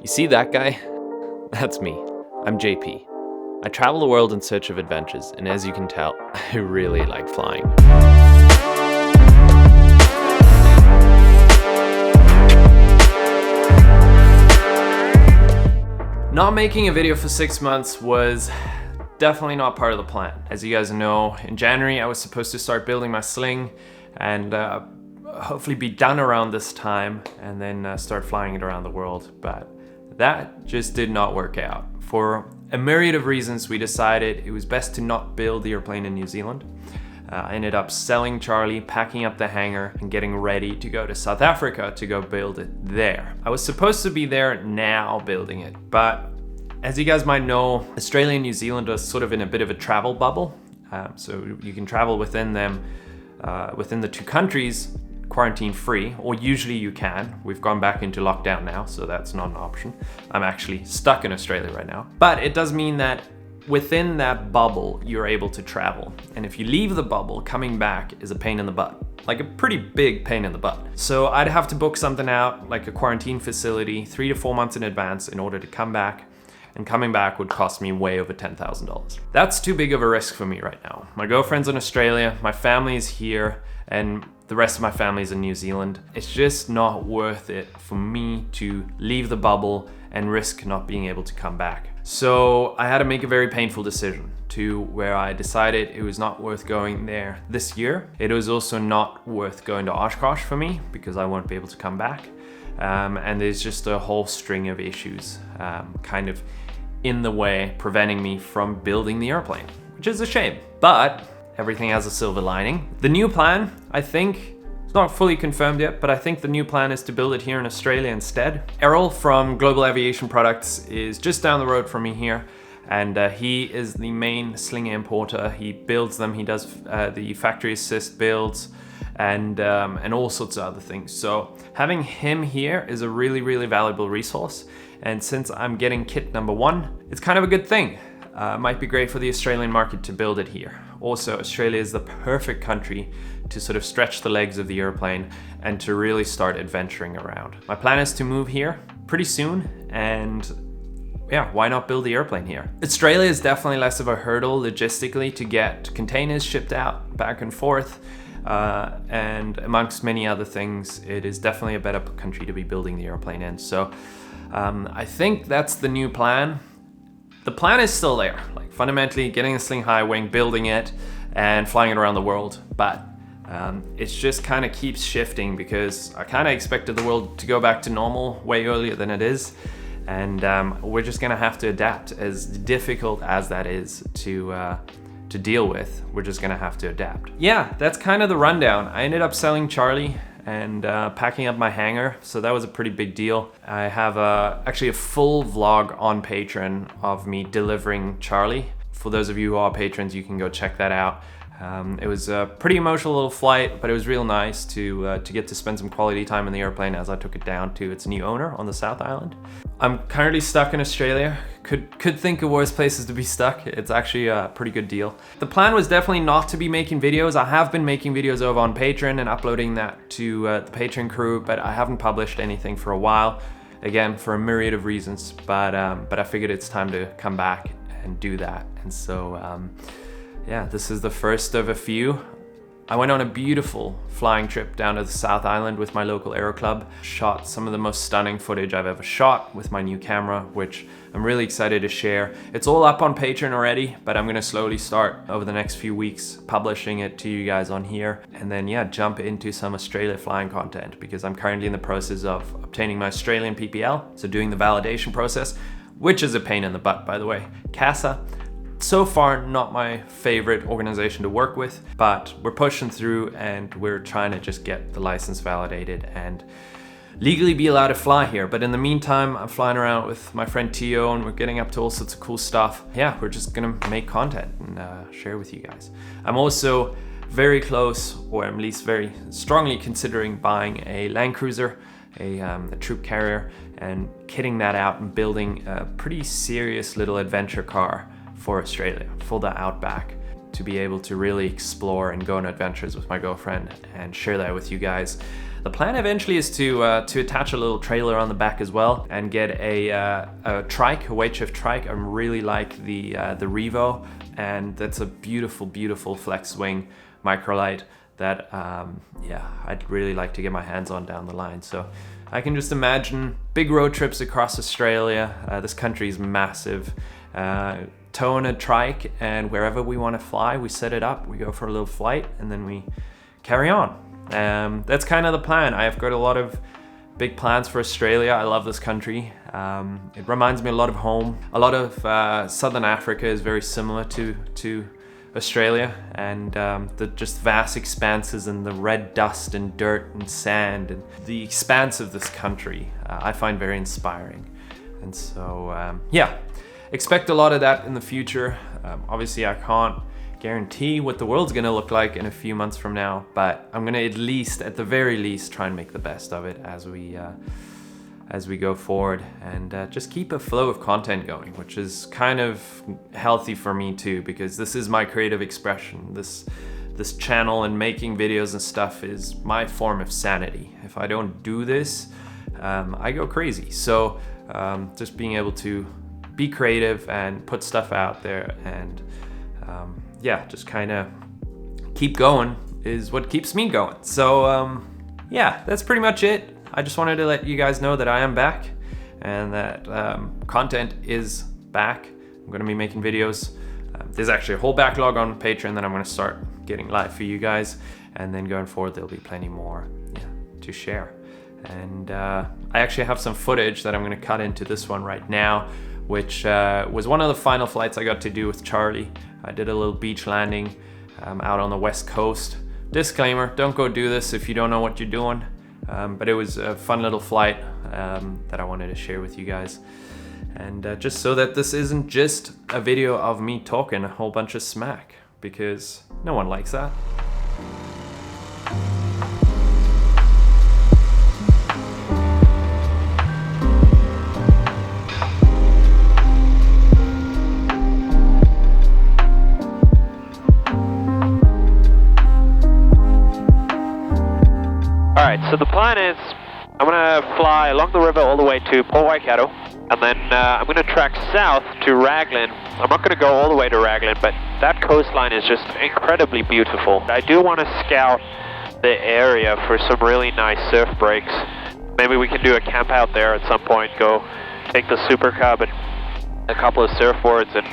You see that guy? That's me. I'm JP. I travel the world in search of adventures, and as you can tell, I really like flying. Not making a video for 6 months was definitely not part of the plan. As you guys know, in January I was supposed to start building my sling and hopefully be done around this time and then start flying it around the world, but that just did not work out. For a myriad of reasons, we decided it was best to not build the airplane in New Zealand. I ended up selling Charlie, packing up the hangar, and getting ready to go to South Africa to go build it there. I was supposed to be there now building it, but as you guys might know, Australia and New Zealand are sort of in a bit of a travel bubble. So you can travel within them, within the two countries, quarantine free, or usually you can. We've gone back into lockdown now, so that's not an option. I'm actually stuck in Australia right now. But it does mean that within that bubble, you're able to travel. And if you leave the bubble, coming back is a pain in the butt. Like a pretty big pain in the butt. So I'd have to book something out, like a quarantine facility, 3 to 4 months in advance in order to come back. And coming back would cost me way over $10,000. That's too big of a risk for me right now. My girlfriend's in Australia, my family is here, and the rest of my family is in New Zealand. It's just not worth it for me to leave the bubble and risk not being able to come back. So I had to make a very painful decision to where I decided it was not worth going there this year. It was also not worth going to Oshkosh for me because I won't be able to come back. And there's just a whole string of issues kind of in the way, preventing me from building the airplane, which is a shame, but everything has a silver lining. The new plan, I think, it's not fully confirmed yet, but I think the new plan is to build it here in Australia instead. Errol from Global Aviation Products is just down the road from me here, and he is the main sling importer. He builds them, he does the factory assist builds, and all sorts of other things. So having him here is a really, really valuable resource. And since I'm getting kit number 1, it's kind of a good thing. Might be great for the Australian market to build it here. Also, Australia is the perfect country to sort of stretch the legs of the airplane and to really start adventuring around. My plan is to move here pretty soon, and yeah, why not build the airplane here? Australia is definitely less of a hurdle logistically to get containers shipped out back and forth. And amongst many other things, it is definitely a better country to be building the airplane in. So I think that's the new plan. The plan is still there, like fundamentally getting a sling high wing, building it and flying it around the world. But it's just kind of keeps shifting because I kind of expected the world to go back to normal way earlier than it is. And we're just gonna have to adapt, as difficult as that is to deal with. We're just gonna have to adapt. Yeah, that's kind of the rundown. I ended up selling Charlie and packing up my hangar, so that was a pretty big deal. I have actually a full vlog on Patreon of me delivering Charlie. For those of you who are patrons, you can go check that out. It was a pretty emotional little flight, but it was real nice to get to spend some quality time in the airplane as I took it down to its new owner on the South Island. I'm currently stuck in Australia. Could think of worse places to be stuck. It's actually a pretty good deal. The plan was definitely not to be making videos. I have been making videos over on Patreon and uploading that to the Patreon crew, but I haven't published anything for a while. Again, for a myriad of reasons, but I figured it's time to come back and do that. And so, yeah, this is the first of a few. I went on a beautiful flying trip down to the South Island with my local aero club, shot some of the most stunning footage I've ever shot with my new camera, which I'm really excited to share. It's all up on Patreon already, but I'm gonna slowly start over the next few weeks publishing it to you guys on here, and then yeah, jump into some Australia flying content because I'm currently in the process of obtaining my Australian PPL, so doing the validation process, which is a pain in the butt, by the way. CASA, so far not my favorite organization to work with, but we're pushing through and we're trying to just get the license validated and legally be allowed to fly here. But in the meantime, I'm flying around with my friend Tio and we're getting up to all sorts of cool stuff. Yeah, we're just gonna make content and share with you guys. I'm also very close, or at least very strongly considering buying a Land Cruiser, a troop carrier, and kitting that out and building a pretty serious little adventure car for Australia, for the outback, to be able to really explore and go on adventures with my girlfriend and share that with you guys. The plan eventually is to attach a little trailer on the back as well and get a trike, a weight shift trike. I really like the Revo, and that's a beautiful, beautiful flex wing microlight that yeah, I'd really like to get my hands on down the line. So I can just imagine big road trips across Australia. This country is massive. Towing a trike, and wherever we want to fly, we set it up, we go for a little flight, and then we carry on. That's kind of the plan. I've got a lot of big plans for Australia. I love this country. It reminds me a lot of home. A lot of Southern Africa is very similar to Australia, and the just vast expanses and the red dust and dirt and sand and the expanse of this country I find very inspiring. And so yeah, expect a lot of that in the future. Obviously I can't guarantee what the world's gonna look like in a few months from now, but I'm gonna at the very least, try and make the best of it as we go forward, and just keep a flow of content going, which is kind of healthy for me too, because this is my creative expression. This channel and making videos and stuff is my form of sanity. If I don't do this, I go crazy. So just being able to be creative and put stuff out there and yeah, just kind of keep going is what keeps me going. So yeah, that's pretty much it. I just wanted to let you guys know that I am back and that content is back. I'm going to be making videos. There's actually a whole backlog on Patreon that I'm going to start getting live for you guys, and then going forward there'll be plenty more to share. And I actually have some footage that I'm going to cut into this one right now, which was one of the final flights I got to do with Charlie. I did a little beach landing out on the west coast. Disclaimer, don't go do this if you don't know what you're doing. But it was a fun little flight that I wanted to share with you guys. And just so that this isn't just a video of me talking a whole bunch of smack, because no one likes that. Alright, so the plan is I'm going to fly along the river all the way to Port Waikato, and then I'm going to track south to Raglan. I'm not going to go all the way to Raglan, but that coastline is just incredibly beautiful. I do want to scout the area for some really nice surf breaks. Maybe we can do a camp out there at some point, go take the Super Cub and a couple of surfboards and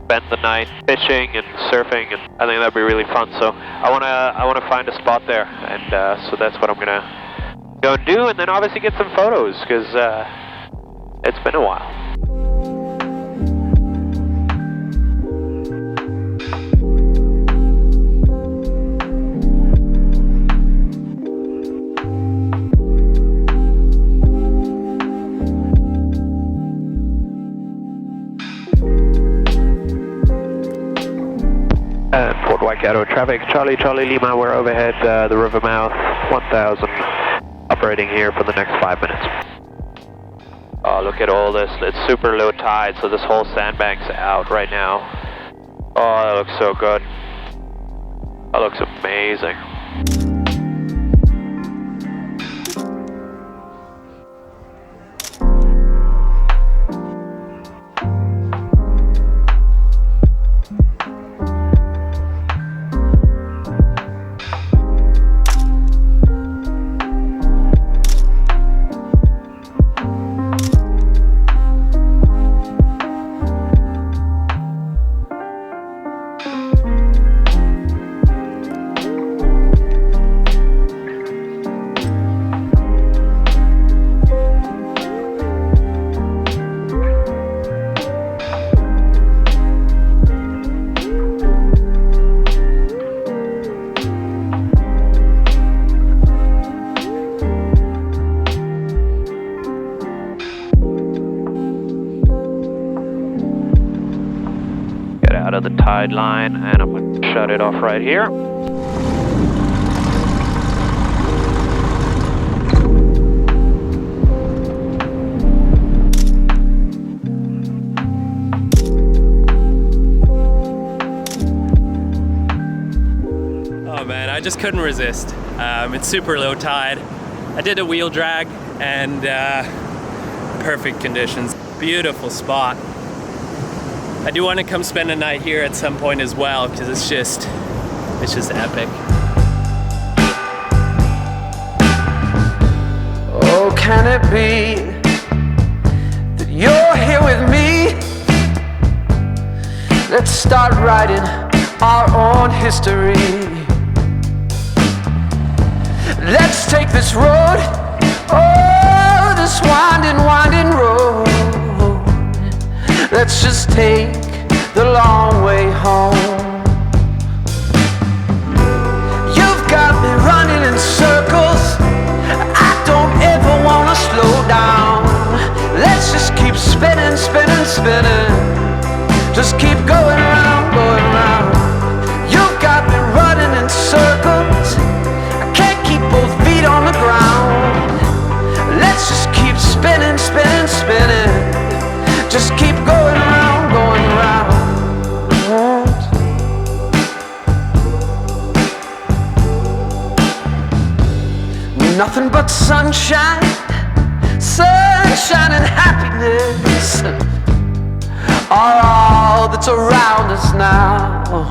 spend the night fishing and surfing, and I think that'd be really fun. So I wanna find a spot there, and so that's what I'm gonna go and do, and then obviously get some photos, because it's been a while. Port Waikato traffic, Charlie Lima, we're overhead the river mouth, 1000, operating here for the next 5 minutes. Oh, look at all this, it's super low tide, so this whole sandbank's out right now. Oh, that looks so good. That looks amazing. Out of the tide line, and I'm going to shut it off right here. Oh man, I just just couldn't resist. It's super low tide. I did a wheel drag and perfect conditions. Beautiful spot. I do want to come spend a night here at some point as well because it's just epic. Oh, can it be that you're here with me? Let's start writing our own history. Let's take this road, oh, this winding, winding road. Let's just take the long way home. You've got me running in circles. I don't ever wanna slow down. Let's just keep spinning, spinning, spinning. Just keep going round, going round. You've got me running in circles. I can't keep both feet on the ground. Let's just keep spinning, spinning, spinning. Just keep going round, going round. Nothing but sunshine, sunshine and happiness are all that's around us now.